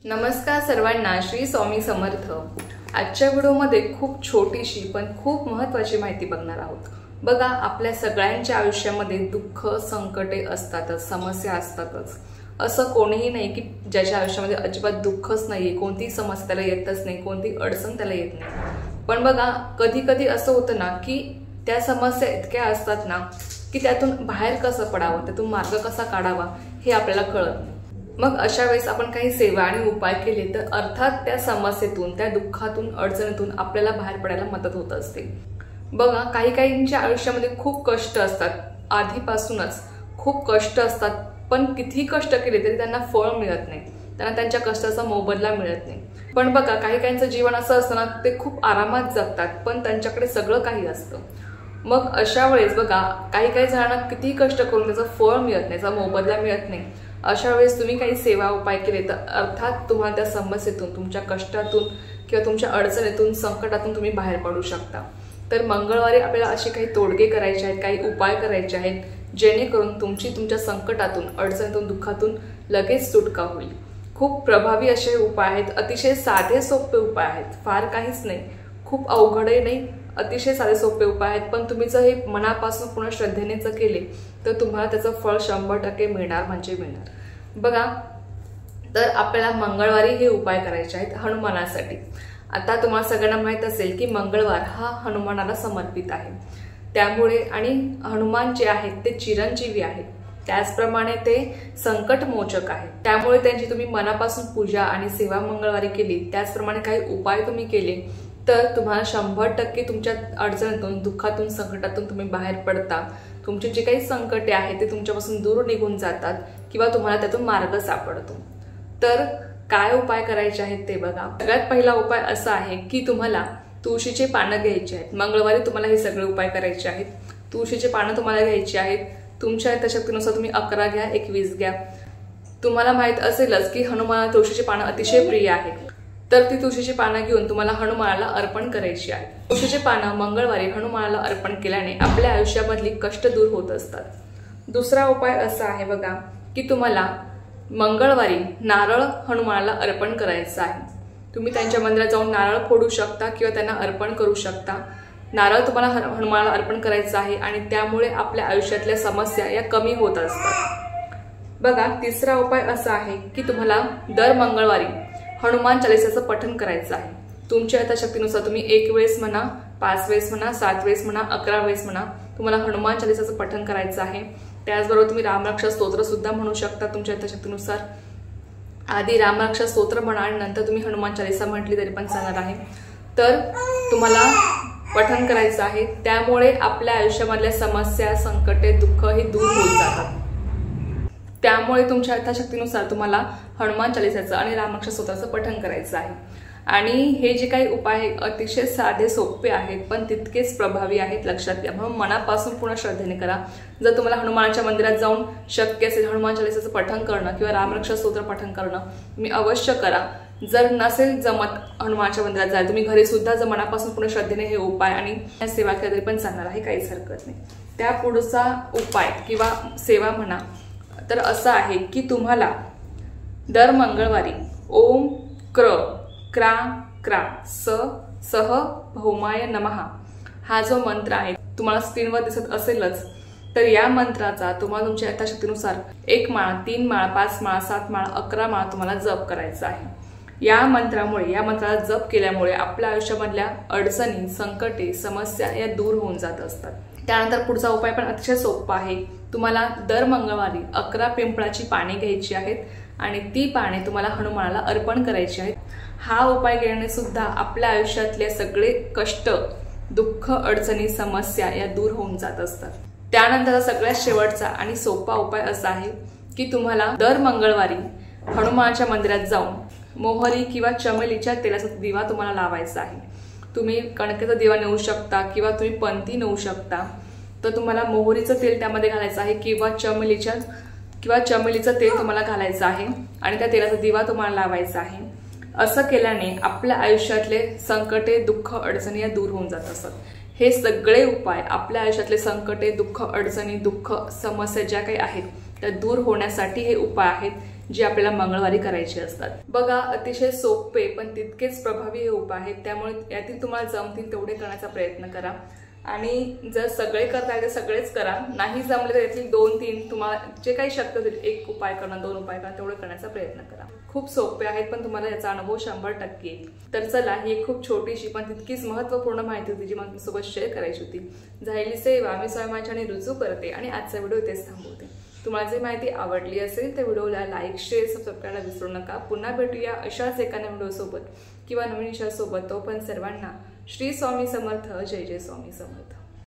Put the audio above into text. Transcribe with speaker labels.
Speaker 1: नमस्कार सर्वांना, श्री स्वामी समर्थ। आजच्या व्हिडिओमध्ये खूप छोटीशी पण खूप महत्त्वाची माहिती बघणार आहोत। बघा, आपल्या सगळ्यांच्या आयुष्यामध्ये दुःख, संकटे असतातच, समस्या असतातच। असं कोणीही नाही की ज्याच्या आयुष्यामध्ये अजिबात दुःखच नाहीये, कोणतीही समस्या त्याला येतच नाही, कोणती अडचण त्याला येत नाही। पण बघा, कधी कधी असं होतं ना की त्या समस्या इतक्या असतात ना की त्यातून बाहेर कसं पडावं, त्यातून मार्ग कसा काढावा हे आपल्याला कळत नाही। मग अशा वेळेस आपण काही सेवा आणि उपाय केले तर अर्थात त्या समस्येतून, त्या दुःखातून, अडचणीतून आपल्याला बाहेर पडायला मदत होत असते। बघा, काहींच्या आयुष्यामध्ये खूप कष्ट असतात, आधीपासूनच खूप कष्ट असतात, पण किती कष्ट केले तरी त्यांना फळ मिळत नाही, त्यांना त्यांच्या कष्टाचा मोबदला मिळत नाही। पण बघा, काहींचं जीवन असं असतं ना, ते खूप आरामात जगतात पण त्यांच्याकडे सगळं काही असतं। मग अशा वेळेस बघा, काही जणांना किती कष्ट करून त्याचं फळ मिळत नाही, त्याचा मोबदला मिळत नाही। अशा वेळेस तुम्ही काही सेवा उपाय केले तर अर्थात तुम्हाला त्या समस्येतून, तुमच्या कष्टातून किंवा तुमच्या अडचणीतून, संकटातून तुम्ही बाहेर पडू शकता। तर मंगळवारी आपल्याला असे काही तोडगे करायचे आहेत, काही उपाय करायचे आहेत, जेणेकरून तुमच्या संकटातून, अडचणीतून, दुःखातून लगेच सुटका होईल। खूप प्रभावी असे उपाय आहेत, अतिशय साधे सोपे उपाय आहेत, फार काहीच नाही, खूप अवघडही नाही, अतिशय साधे सोपे उपाय आहेत। पण तुम्ही जर हे मनापासून पूर्ण श्रद्धेने केले तर तुम्हाला त्याचं फळ 100% मिळणार म्हणजे मिळणार। बघा, तर आपल्याला मंगळवारी हे उपाय करायचे आहेत हनुमानासाठी। आता तुम्हाला सगळ्यांना माहित असेल की मंगळवार हा हनुमानाला समर्पित आहे, त्यामुळे आणि हनुमान जे आहेत ते चिरंजीवी आहेत, त्याचप्रमाणे ते संकटमोचक आहेत, त्यामुळे त्यांची तुम्ही मनापासून पूजा आणि सेवा मंगळवारी केली, त्याचप्रमाणे काही उपाय तुम्ही केले तर तुम्हाला 100% तुमच्या अडचणीतून, दुःखातून, संकटातून तुम्ही बाहेर पडता। तुमचे जे काही संकटे आहेत ते तुमच्यापासून दूर निघून जातात किंवा तुम्हाला त्यातून मार्ग सापडतो। तर काय उपाय करायचे आहेत ते बघा। सगळ्यात पहिला उपाय असा आहे की तुम्हाला तुळशीचे पानं घ्यायचे आहेत। मंगळवारी तुम्हाला हे सगळे उपाय करायचे आहेत। तुळशीचे पानं तुम्हाला घ्यायची आहेत, तुमच्या यथाशक्तीनुसार तुम्ही 11 घ्या, 21 घ्या। तुम्हाला माहित असेलच की हनुमानाला तुळशीची पानं अतिशय प्रिय आहेत, तर ती तुळशीची पानं घेऊन तुम्हाला हनुमानाला अर्पण करायची आहे। तुळशीची पानं मंगळवारी हनुमानाला अर्पण केल्याने आपल्या आयुष्यामधली कष्ट दूर होत असतात। दुसरा उपाय असा आहे बघा की तुम्हाला मंगळवारी नारळ हनुमानाला अर्पण करायचं आहे। तुम्ही त्यांच्या मंदिरात जाऊन नारळ फोडू शकता किंवा त्यांना अर्पण करू शकता। नारळ तुम्हाला हनुमानाला अर्पण करायचं आहे आणि त्यामुळे आपल्या आयुष्यातल्या समस्या या कमी होत असतात। बघा, तिसरा उपाय असा आहे की तुम्हाला दर मंगळवारी हनुमान चालीसाचं पठण करायचं आहे। तुमच्या यथाशक्तीनुसार तुम्ही 1 वेळेस म्हणा, 5 वेळेस म्हणा, 7 वेळेस म्हणा, 11 वेळेस म्हणा, तुम्हाला हनुमान चालीसाचं पठण करायचं आहे। त्याचबरोबर तुम्ही रामरक्षा स्तोत्र सुद्धा म्हणू शकता तुमच्या यथाशक्तीनुसार। आधी रामरक्षा स्तोत्र म्हणा आणि नंतर तुम्ही हनुमान चालीसा म्हटली तरी पण चालणार आहे। तर तुम्हाला पठण करायचं आहे, त्यामुळे आपल्या आयुष्यामधल्या समस्या, संकटे, दुःख हे दूर होत जातात। त्यामुळे तुमच्या यथाशक्तीनुसार तुम्हाला हनुमान चालीसाचं आणि रामरक्षा स्तोत्राचं पठण करायचं आहे। आणि हे जे काही उपाय आहेत अतिशय साधे सोपे आहेत पण तितकेच प्रभावी आहेत, लक्षात घ्या। म्हणून मनापासून पूर्ण श्रद्धेने करा। जर तुम्हाला हनुमानाच्या मंदिरात जाऊन शक्य असेल हनुमान चालीसाचं पठण करणं किंवा रामरक्षा स्तोत्र पठण करणं, तुम्ही अवश्य करा। जर नसेल जमत हनुमानाच्या मंदिरात जायला, तुम्ही घरी सुद्धा जर मनापासून पूर्ण श्रद्धेने हे उपाय आणि सेवा केल्या तरी पण चालणार आहे, काहीच हरकत नाही। त्या पुढचा उपाय किंवा सेवा म्हणा तर असं आहे की तुम्हाला दर मंगळवारी ओम क्र क्रा क्रा सह भौमाय नमः हा जो मंत्र आहे तुम्हाला स्क्रीनवर दिसत असेलच, तर या मंत्राचा तुम्हाला तुमच्या यथाशक्तीनुसार 1 माळा, 3 माळा, 5 माळा, 7 माळा, 11 माळा तुम्हाला जप करायचा आहे। या मंत्राला जप केल्यामुळे आपल्या आयुष्यामधल्या अडचणी, संकटे, समस्या या दूर होऊन जात असतात। त्यानंतर पुढचा उपाय पण अतिशय सोपा आहे। तुम्हाला दर मंगळवारी 11 पिंपळाची पाने घ्यायची आहेत आणि ती पाने तुम्हाला हनुमानाला अर्पण करायची आहेत। हा उपाय केल्याने सुद्धा आपल्या आयुष्यातले सगळे कष्ट, दुःख, अडचणी, समस्या या दूर होऊन जात असतात। त्यानंतर सगळ्यात शेवटचा आणि सोपा उपाय असा आहे की तुम्हाला दर मंगळवारी हनुमानाच्या मंदिरात जाऊन मोहरी किंवा चमेलीच्या तेलाचा दिवा तुम्हाला लावायचा आहे। तुम्ही कणकेचा दिवा नेऊ शकता किंवा तुम्ही पंथी नेऊ शकता। तर तुम्हाला मोहरीचं तेल त्यामध्ये घालायचं आहे किंवा चमेलीचं तेल तुम्हाला घालायचं आहे आणि त्या तेलाचा दिवा तुम्हाला लावायचा आहे। असं केल्याने आपल्या आयुष्यातले संकटे, दुःख, अडचणी या दूर होऊन जात असतात। हे सगळे उपाय आपल्या आयुष्यातले संकटे, दुःख, अडचणी, दुःख, समस्या ज्या काही आहेत त्या दूर होण्यासाठी हे उपाय आहेत, जी आपल्याला मंगळवारी करायची असतात। बघा, अतिशय सोपे पण तितकेच प्रभावी हे उपाय आहेत, त्यामुळे यातील तुम्हाला जमतील तेवढे करण्याचा प्रयत्न करा। आणि जर सगळे करता येते सगळेच करा, नाही जमले तर यातील 2-3 तुम्हाला जे काही शक्य होईल, 1 उपाय करणं, 2 उपाय करणं, तेवढे करण्याचा प्रयत्न करा। खूप सोपे आहेत पण तुम्हाला याचा अनुभव 100% येईल। तर चला, ही एक खूप छोटीशी पण तितकीच महत्त्वपूर्ण माहिती होती जी मला तुमच्यासोबत शेअर करायची होती। झालेली सेवा मी स्वयंवाचनाने रुजू करते आणि आजचा व्हिडिओ इथेच थांबवते। तुम्हाला जर माहिती आवडली असेल तर व्हिडिओला लाईक, शेअर, सबस्क्राईब करायला विसरू नका। पुन्हा भेटूया अशाच एका नवीन व्हिडिओसोबत किंवा नवीन विषयासोबत। तोपर्यंत सर्वांना श्री स्वामी समर्थ, जय जय स्वामी समर्थ।